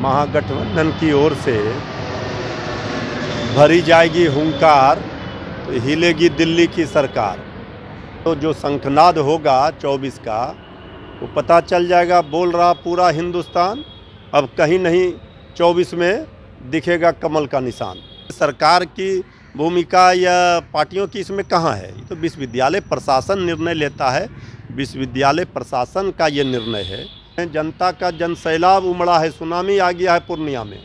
महागठबंधन की ओर से भरी जाएगी हुंकार तो हिलेगी दिल्ली की सरकार। तो जो शंखनाद होगा 24 का वो पता चल जाएगा, बोल रहा पूरा हिंदुस्तान, अब कहीं नहीं 24 में दिखेगा कमल का निशान। सरकार की भूमिका या पार्टियों की इसमें कहाँ है? ये तो विश्वविद्यालय प्रशासन निर्णय लेता है, विश्वविद्यालय प्रशासन का ये निर्णय है। जनता का जनसैलाब उमड़ा है, सुनामी आ गया है पूर्णिया में।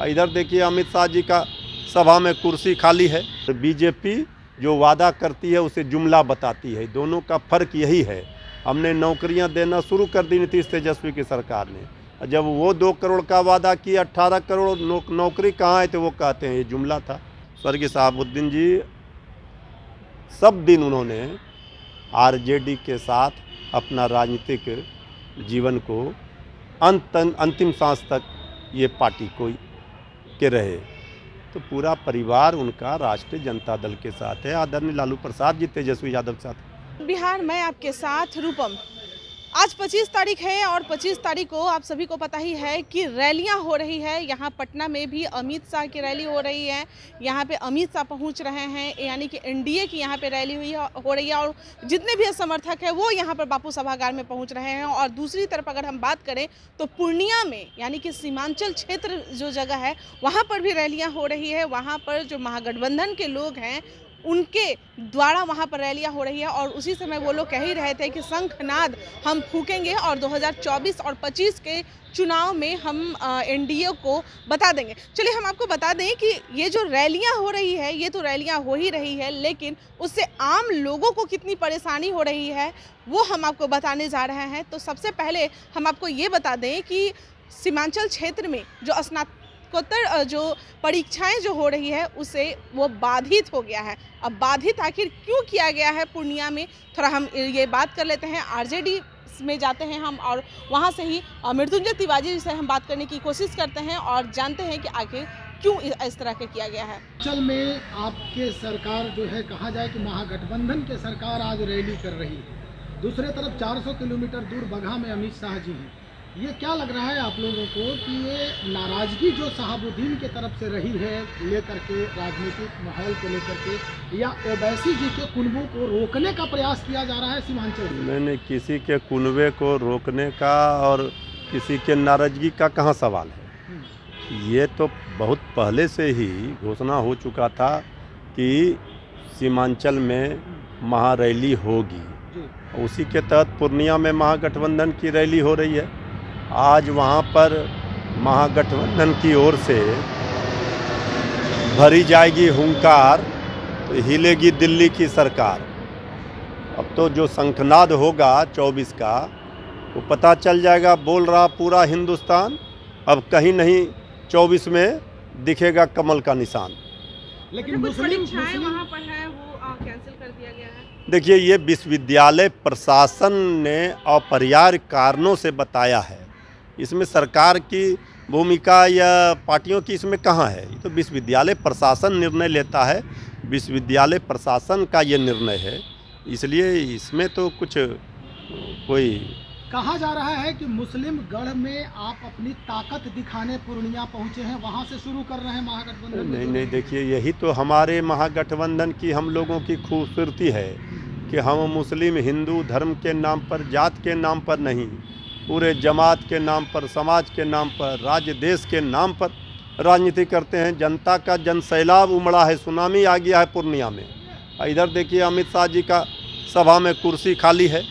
इधर देखिए अमित शाह जी का सभा में कुर्सी खाली है। तो बीजेपी जो वादा करती है उसे जुमला बताती है, दोनों का फर्क यही है। हमने नौकरियां देना शुरू कर दी नीतीश तेजस्वी की सरकार ने। जब वो 2 करोड़ का वादा किया, 18 करोड़ नौकरी कहाँ है, तो वो कहते हैं ये जुमला था। स्वर्गीय शहाबुद्दीन जी सब दिन उन्होंने आरजेडी के साथ अपना राजनीतिक जीवन को अंतिम सांस तक ये पार्टी को के रहे। तो पूरा परिवार उनका राष्ट्रीय जनता दल के साथ है, आदरणीय लालू प्रसाद जी तेजस्वी यादव के साथ। बिहार में आपके साथ रूपम। आज 25 तारीख है और 25 तारीख को आप सभी को पता ही है कि रैलियां हो रही है। यहाँ पटना में भी अमित शाह की रैली हो रही है। यहाँ पे अमित शाह पहुँच रहे हैं, यानी कि एनडीए की यहाँ पे रैली हो रही है और जितने भी समर्थक हैं वो यहाँ पर बापू सभागार में पहुँच रहे हैं। और दूसरी तरफ अगर हम बात करें तो पूर्णिया में, यानी कि सीमांचल क्षेत्र जो जगह है वहाँ पर भी रैलियाँ हो रही है। वहाँ पर जो महागठबंधन के लोग हैं उनके द्वारा वहाँ पर रैलियाँ हो रही है और उसी समय वो लोग कह ही रहे थे कि शंखनाद हम फूकेंगे और 2024 और 25 के चुनाव में हम एनडीए को बता देंगे। चलिए हम आपको बता दें कि ये जो रैलियाँ हो रही है ये तो रैलियाँ हो ही रही है, लेकिन उससे आम लोगों को कितनी परेशानी हो रही है वो हम आपको बताने जा रहे हैं। तो सबसे पहले हम आपको ये बता दें कि सीमांचल क्षेत्र में जो स्नातकोत्तर जो परीक्षाएं जो हो रही है उसे वो बाधित हो गया है। अब बाधित आखिर क्यों किया गया है पूर्णिया में, थोड़ा हम ये बात कर लेते हैं। आरजेडी में जाते हैं हम और वहां से ही मृत्युंजय तिवारी से हम बात करने की कोशिश करते हैं और जानते हैं कि आखिर क्यों इस तरह के किया गया है। चल में आपके सरकार जो है, कहा जाए कि महागठबंधन के सरकार आज रैली कर रही है। दूसरे तरफ 400 किलोमीटर दूर बगहा में अमित शाह जी हैं। ये क्या लग रहा है आप लोगों को कि ये नाराजगी जो शहाबुद्दीन की तरफ से रही है लेकर के राजनीतिक माहौल को लेकर के, या ओवैसी जी के कुनबों को रोकने का प्रयास किया जा रहा है सीमांचल में? नहीं, किसी के कुनबे को रोकने का और किसी के नाराजगी का कहाँ सवाल है। ये तो बहुत पहले से ही घोषणा हो चुका था कि सीमांचल में महारैली होगी। उसी के तहत पूर्णिया में महागठबंधन की रैली हो रही है। आज वहाँ पर महागठबंधन की ओर से भरी जाएगी हुंकार तो हिलेगी दिल्ली की सरकार। अब तो जो शंखनाद होगा 24 का वो पता चल जाएगा, बोल रहा पूरा हिंदुस्तान, अब कहीं नहीं 24 में दिखेगा कमल का निशान। लेकिन मुस्लिम वहाँ पर है वो कैंसिल कर दिया गया है। देखिए, ये विश्वविद्यालय प्रशासन ने अपरिहार्य कारणों से बताया है। इसमें सरकार की भूमिका या पार्टियों की इसमें कहाँ है? ये तो विश्वविद्यालय प्रशासन निर्णय लेता है, विश्वविद्यालय प्रशासन का ये निर्णय है, इसलिए इसमें तो कुछ कोई। कहा जा रहा है कि मुस्लिम गढ़ में आप अपनी ताकत दिखाने पूर्णिया पहुंचे हैं, वहां से शुरू कर रहे हैं महागठबंधन। नहीं, देखिए यही तो हमारे महागठबंधन की हम लोगों की खूबसूरती है कि हम मुस्लिम हिंदू धर्म के नाम पर, जात के नाम पर नहीं, पूरे जमात के नाम पर, समाज के नाम पर, राज्य देश के नाम पर राजनीति करते हैं। जनता का जनसैलाब उमड़ा है, सुनामी आ गया है पूर्णिया में। इधर देखिए अमित शाह जी का सभा में कुर्सी खाली है।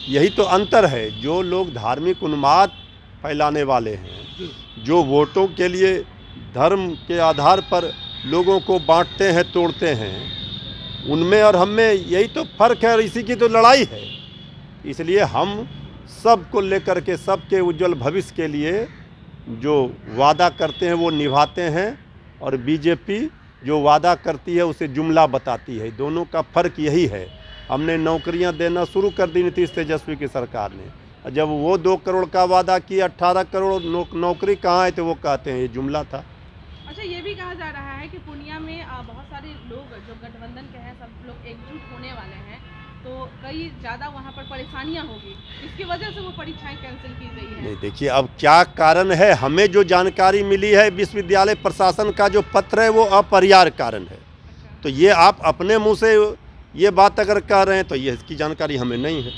यही तो अंतर है। जो लोग धार्मिक उन्माद फैलाने वाले हैं, जो वोटों के लिए धर्म के आधार पर लोगों को बांटते हैं, तोड़ते हैं, उनमें और हम में यही तो फर्क है और इसी की तो लड़ाई है। इसलिए हम सबको लेकर के, सबके उज्जवल भविष्य के लिए जो वादा करते हैं वो निभाते हैं और बीजेपी जो वादा करती है उसे जुमला बताती है। दोनों का फर्क यही है। हमने नौकरियां देना शुरू कर दी नीतीश तेजस्वी की सरकार ने। जब वो 2 करोड़ का वादा किया, 18 करोड़ नौकरी कहाँ है, तो वो कहते हैं ये जुमला था। अच्छा, ये भी कहा जा रहा है कि पूर्णिया में बहुत सारे लोग जो गठबंधन के हैं सब लोग एकजुट होने वाले हैं तो कई ज़्यादा वहाँ पर परेशानियाँ होगी, इसकी वजह से वो परीक्षाएं कैंसिल की गई है। नहीं, देखिए अब क्या कारण है, हमें जो जानकारी मिली है विश्वविद्यालय प्रशासन का जो पत्र है वो अपरिहार्य कारण है। तो ये आप अपने मुंह से ये बात अगर कह रहे हैं तो ये इसकी जानकारी हमें नहीं है।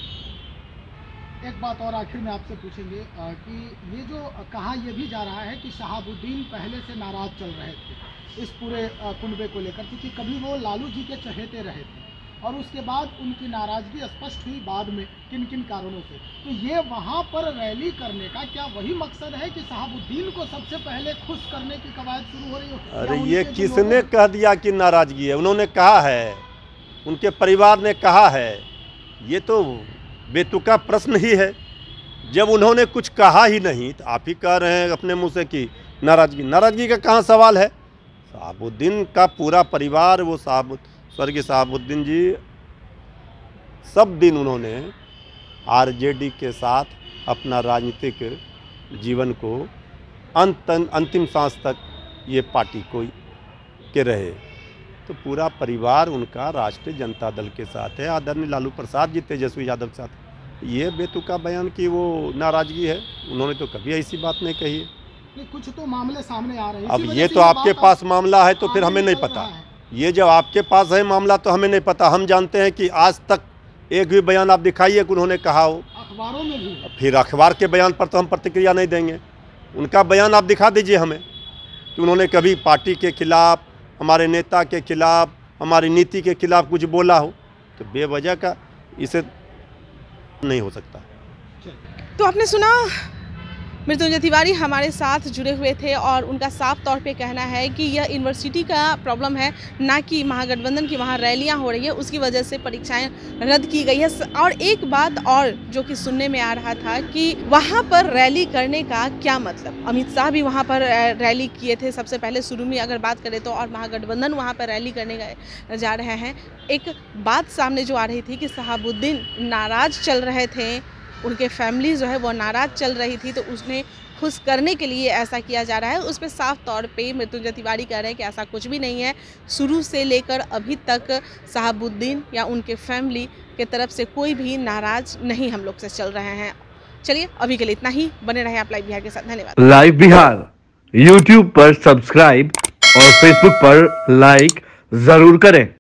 एक बात और आखिर में आपसे पूछेंगे कि ये जो कहा यह भी जा रहा है कि शहाबुद्दीन पहले से नाराज चल रहे थे इस पूरे कुनबे को लेकर, क्योंकि कभी वो लालू जी के चहेते रहे थे और उसके बाद उनकी नाराजगी स्पष्ट हुई बाद में किन किन कारणों से। तो ये वहाँ पर रैली करने का क्या वही मकसद है कि शहाबुद्दीन को सबसे पहले खुश करने की कवायद शुरू हो रही हो? अरे ये किसने कह दिया कि नाराजगी है? उन्होंने कहा है, उनके परिवार ने कहा है, ये तो बेतुका प्रश्न ही है। जब उन्होंने कुछ कहा ही नहीं तो आप ही कह रहे हैं अपने मुंह से कि नाराजगी का कहाँ सवाल है? शहाबुद्दीन का पूरा परिवार, वो स्वर्गीय शहाबुद्दीन जी सब दिन उन्होंने आरजेडी के साथ अपना राजनीतिक जीवन को अंतिम सांस तक ये पार्टी को के रहे। तो पूरा परिवार उनका राष्ट्रीय जनता दल के साथ है, आदरणीय लालू प्रसाद जी तेजस्वी यादव के साथ। ये बेतुका बयान की वो नाराजगी है, उन्होंने तो कभी ऐसी बात नहीं कही है। कुछ तो मामले सामने आ रहे हैं। अब ये तो आपके पास मामला है तो फिर हमें नहीं पता। ये जब आपके पास है मामला तो हमें नहीं पता। हम जानते हैं कि आज तक एक भी बयान आप दिखाइए कि उन्होंने कहा हो। अखबारों में भी। फिर अखबार के बयान पर तो हम प्रतिक्रिया नहीं देंगे। उनका बयान आप दिखा दीजिए हमें कि उन्होंने कभी पार्टी के खिलाफ, हमारे नेता के खिलाफ, हमारी नीति के खिलाफ कुछ बोला हो। तो बेवजह का इसे नहीं हो सकता। तो आपने सुना, मृत्युंजय तिवारी हमारे साथ जुड़े हुए थे और उनका साफ तौर पे कहना है कि यह यूनिवर्सिटी का प्रॉब्लम है, ना कि महागठबंधन की वहाँ रैलियाँ हो रही है उसकी वजह से परीक्षाएं रद्द की गई है। और एक बात और जो कि सुनने में आ रहा था कि वहाँ पर रैली करने का क्या मतलब। अमित शाह भी वहाँ पर रैली किए थे सबसे पहले शुरू में अगर बात करें तो, और महागठबंधन वहाँ पर रैली करने जा रहे हैं। एक बात सामने जो आ रही थी कि शहाबुद्दीन नाराज़ चल रहे थे, उनके फैमिली जो है वो नाराज़ चल रही थी, तो उसने खुश करने के लिए ऐसा किया जा रहा है। उस पर साफ तौर पे मृत्युंजय तिवारी कह रहे हैं कि ऐसा कुछ भी नहीं है। शुरू से लेकर अभी तक शहाबुद्दीन या उनके फैमिली के तरफ से कोई भी नाराज़ नहीं हम लोग से चल रहे हैं। चलिए अभी के लिए इतना ही। बने रहे आप लाइव बिहार के साथ। धन्यवाद। लाइव बिहार यूट्यूब पर सब्सक्राइब और फेसबुक पर लाइक जरूर करें।